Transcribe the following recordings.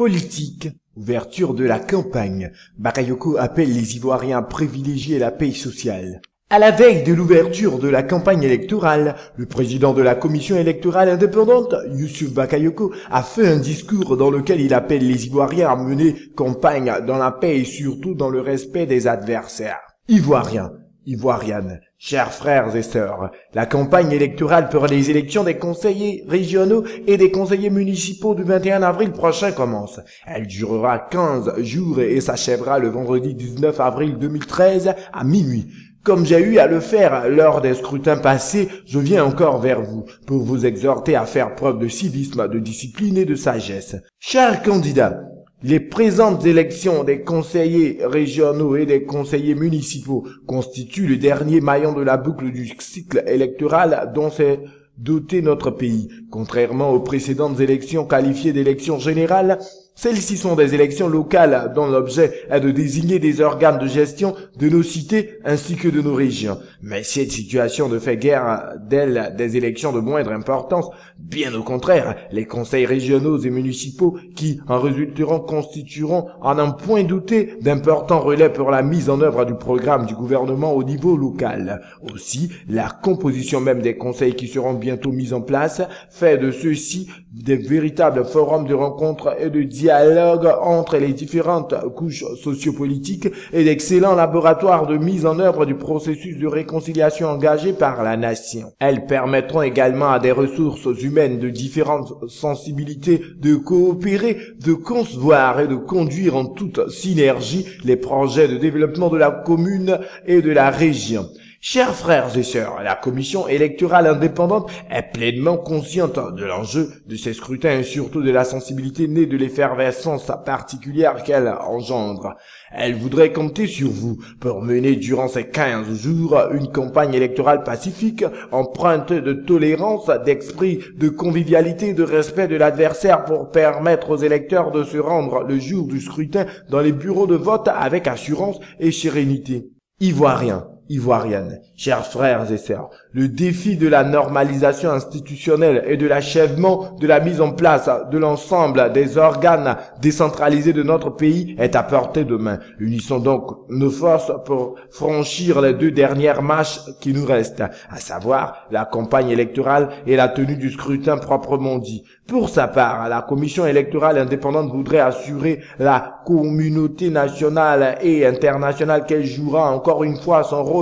Politique. Ouverture de la campagne. Bakayoko appelle les Ivoiriens à privilégier la paix sociale. À la veille de l'ouverture de la campagne électorale, le président de la commission électorale indépendante, Youssouf Bakayoko, a fait un discours dans lequel il appelle les Ivoiriens à mener campagne dans la paix et surtout dans le respect des adversaires. Ivoiriens, Ivoiriennes, chers frères et sœurs, la campagne électorale pour les élections des conseillers régionaux et des conseillers municipaux du 21 avril prochain commence. Elle durera 15 jours et s'achèvera le vendredi 19 avril 2013 à minuit. Comme j'ai eu à le faire lors des scrutins passés, je viens encore vers vous pour vous exhorter à faire preuve de civisme, de discipline et de sagesse. Chers candidats, les présentes élections des conseillers régionaux et des conseillers municipaux constituent le dernier maillon de la boucle du cycle électoral dont s'est doté notre pays. Contrairement aux précédentes élections qualifiées d'élections générales, celles-ci sont des élections locales dont l'objet est de désigner des organes de gestion de nos cités ainsi que de nos régions. Mais cette situation ne fait guère d'elles des élections de moindre importance. Bien au contraire, les conseils régionaux et municipaux qui en résulteront constitueront en un point douté d'importants relais pour la mise en œuvre du programme du gouvernement au niveau local. Aussi, la composition même des conseils qui seront bientôt mis en place fait de ceux-ci des véritables forums de rencontre et de dialogue entre les différentes couches sociopolitiques et d'excellents laboratoires de mise en œuvre du processus de réconciliation engagé par la nation. Elles permettront également à des ressources humaines de différentes sensibilités de coopérer, de concevoir et de conduire en toute synergie les projets de développement de la commune et de la région. Chers frères et sœurs, la commission électorale indépendante est pleinement consciente de l'enjeu de ces scrutins et surtout de la sensibilité née de l'effervescence particulière qu'elle engendre. Elle voudrait compter sur vous pour mener durant ces 15 jours une campagne électorale pacifique, empreinte de tolérance, d'esprit, de convivialité et de respect de l'adversaire pour permettre aux électeurs de se rendre le jour du scrutin dans les bureaux de vote avec assurance et sérénité. Ivoiriens, Ivoiriennes, chers frères et sœurs, le défi de la normalisation institutionnelle et de l'achèvement de la mise en place de l'ensemble des organes décentralisés de notre pays est à portée de main. Unissons donc nos forces pour franchir les 2 dernières marches qui nous restent, à savoir la campagne électorale et la tenue du scrutin proprement dit. Pour sa part, la commission électorale indépendante voudrait assurer la communauté nationale et internationale qu'elle jouera encore une fois son rôle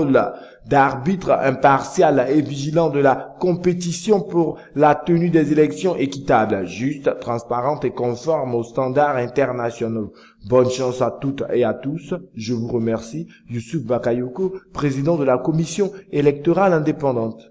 d'arbitre impartial et vigilant de la compétition pour la tenue des élections équitables, justes, transparentes et conformes aux standards internationaux. Bonne chance à toutes et à tous. Je vous remercie. Youssouf Bakayoko, président de la commission électorale indépendante.